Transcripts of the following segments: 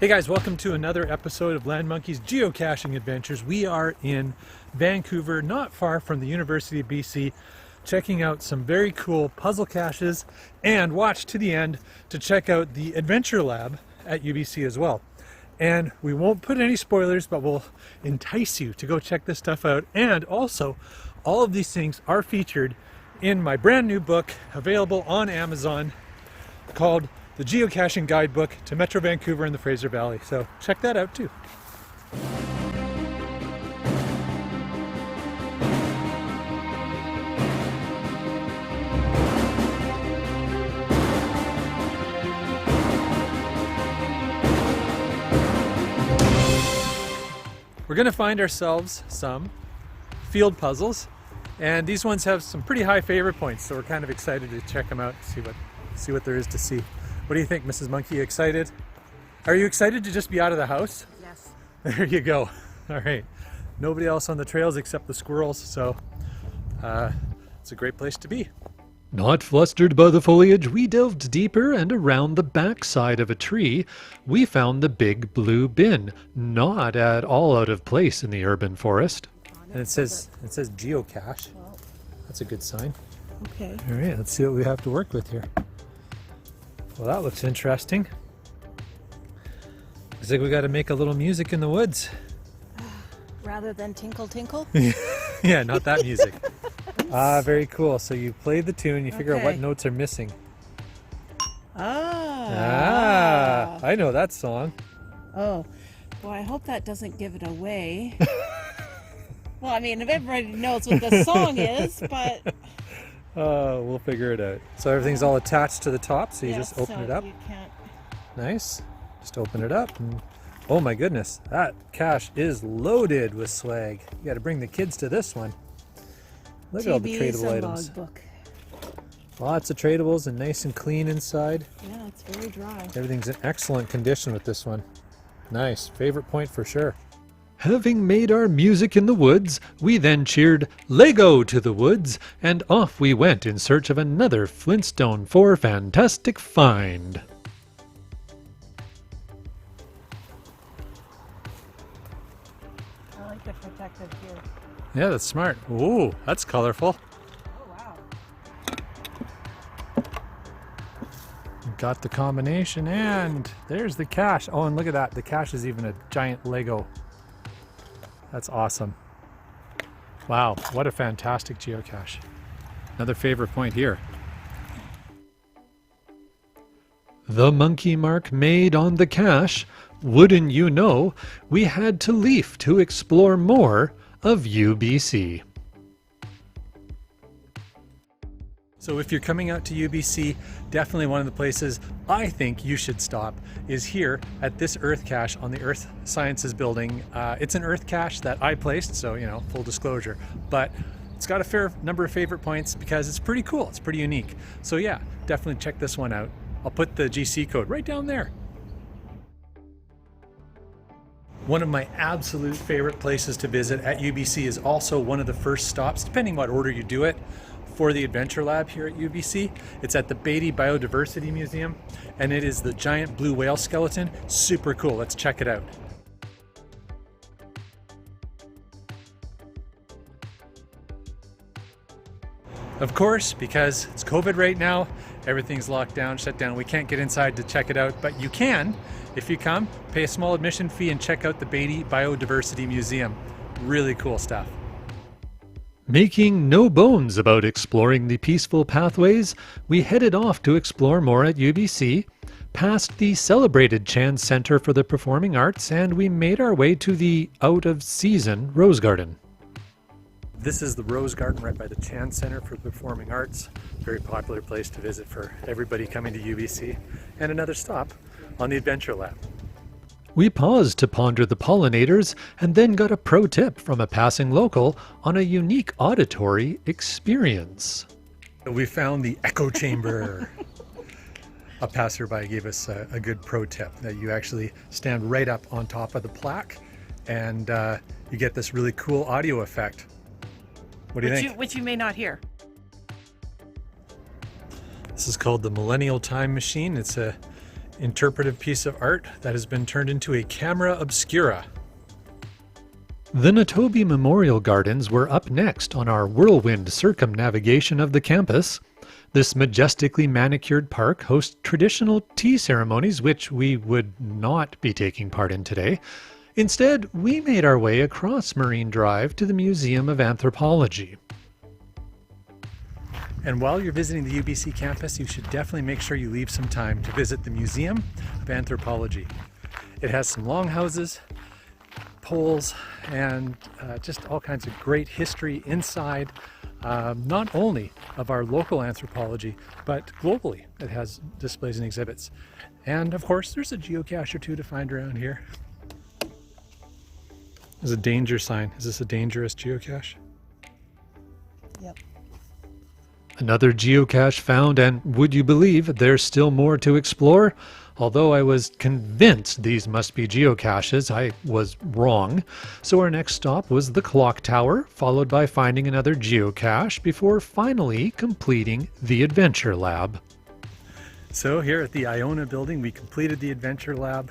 Hey guys, welcome to another episode of LANMonkey's Geocaching Adventures. We are in Vancouver, not far from the University of BC, checking out some very cool puzzle caches, and watch to the end to check out the Adventure Lab at UBC as well. And we won't put any spoilers, but we'll entice you to go check this stuff out. And also, all of these things are featured in my brand new book available on Amazon called The Geocaching Guidebook to Metro Vancouver and the Fraser Valley. So check that out too. We're going to find ourselves some field puzzles, and these ones have some pretty high favorite points, so we're kind of excited to check them out and see what there is to see. What do you think, Mrs. Monkey? Excited? Are you excited to just be out of the house? Yes. There you go. All right. Nobody else on the trails except the squirrels, so it's a great place to be. Not flustered by the foliage, we delved deeper, and around the backside of a tree, we found the big blue bin, not at all out of place in the urban forest. And it says geocache. That's a good sign. Okay. All right, let's see what we have to work with here. Well, that looks interesting. Looks like we got to make a little music in the woods. Rather than tinkle tinkle? Yeah, not that music. Very cool. So you play the tune, you figure out what notes are missing. I know that song. Oh, well, I hope that doesn't give it away. Well, I mean, if everybody knows what the song is, but... We'll figure it out. So everything's all attached to the top, so you just open it up. You can't... Nice. Just open it up, and oh my goodness, that cache is loaded with swag. You got to bring the kids to this one. Look at all the tradable items. Logbook. Lots of tradables and nice and clean inside. Yeah, it's very dry. Everything's in excellent condition with this one. Nice. Favorite point for sure. Having made our music in the woods, we then cheered "Lego to the woods," and off we went in search of another Flintstone 4 fantastic find. I like the protective here. Yeah, that's smart. Ooh, that's colorful. Oh, wow. Got the combination, and there's the cache. Oh, and look at that. The cache is even a giant Lego. That's awesome. Wow, what a fantastic geocache. Another favorite point here. The monkey mark made on the cache, wouldn't you know, we had to leave to explore more of UBC. So if you're coming out to UBC, definitely one of the places I think you should stop is here at this Earth Cache on the Earth Sciences building. It's an Earth Cache that I placed, so you know, full disclosure, but it's got a fair number of favorite points because it's pretty cool, it's pretty unique. So yeah, definitely check this one out. I'll put the GC code right down there. One of my absolute favorite places to visit at UBC is also one of the first stops, depending what order you do it, for the Adventure Lab here at UBC. It's at the Beatty Biodiversity Museum, and it is the giant blue whale skeleton. Super cool. Let's check it out. Of course, because it's COVID right now, everything's locked down, shut down. We can't get inside to check it out, but you can, if you come, pay a small admission fee and check out the Beatty Biodiversity Museum. Really cool stuff. Making no bones about exploring the peaceful pathways, we headed off to explore more at UBC, past the celebrated Chan Center for the Performing Arts, and we made our way to the out-of-season Rose Garden. This is the Rose Garden right by the Chan Center for the Performing Arts. Very popular place to visit for everybody coming to UBC. And another stop on the Adventure Lab. We paused to ponder the pollinators and then got a pro tip from a passing local on a unique auditory experience. We found the echo chamber. A passerby gave us a good pro tip that you actually stand right up on top of the plaque and you get this really cool audio effect. What do you think? Which you may not hear. This is called the Millennial Time Machine. It's a interpretive piece of art that has been turned into a camera obscura. The Natobi Memorial Gardens were up next on our whirlwind circumnavigation of the campus. This majestically manicured park hosts traditional tea ceremonies, which we would not be taking part in today. Instead, we made our way across Marine Drive to the Museum of Anthropology. And while you're visiting the UBC campus, you should definitely make sure you leave some time to visit the Museum of Anthropology. It has some longhouses, poles, and just all kinds of great history inside, not only of our local anthropology, but globally. It has displays and exhibits. And of course, there's a geocache or two to find around here. There's a danger sign. Is this a dangerous geocache? Yep. Another geocache found, and would you believe there's still more to explore? Although I was convinced these must be geocaches, I was wrong. So our next stop was the clock tower, followed by finding another geocache before finally completing the adventure lab. So here at the Iona building, we completed the adventure lab,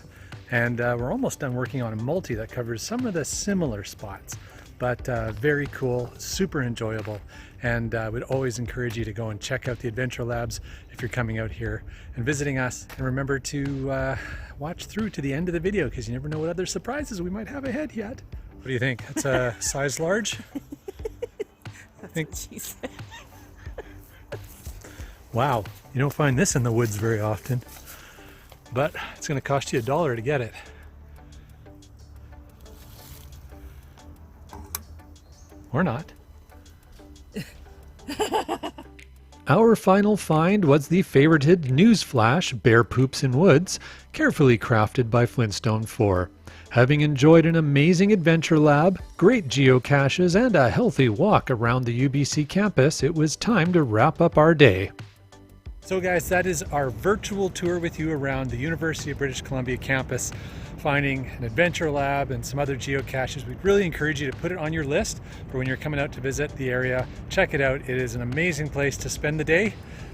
and we're almost done working on a multi that covers some of the similar spots. But very cool, super enjoyable, and would always encourage you to go and check out the adventure labs if you're coming out here and visiting us. And remember to watch through to the end of the video, because you never know what other surprises we might have ahead yet. What do you think? That's a size large? That's what she said. Wow, you don't find this in the woods very often, but it's going to cost you $1 to get it. Or not. Our final find was the favorited newsflash Bear Poops in Woods, carefully crafted by Flintstone 4. Having enjoyed an amazing adventure lab, great geocaches, and a healthy walk around the UBC campus, it was time to wrap up our day. So guys, that is our virtual tour with you around the University of British Columbia campus, finding an adventure lab and some other geocaches. We'd really encourage you to put it on your list for when you're coming out to visit the area. Check it out. It is an amazing place to spend the day.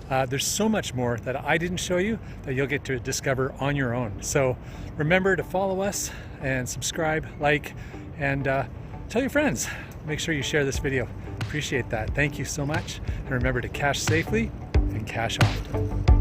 There's so much more that I didn't show you that you'll get to discover on your own. So remember to follow us and subscribe, like, and tell your friends. Make sure you share this video. Appreciate that. Thank you so much. And remember to cache safely and cache often.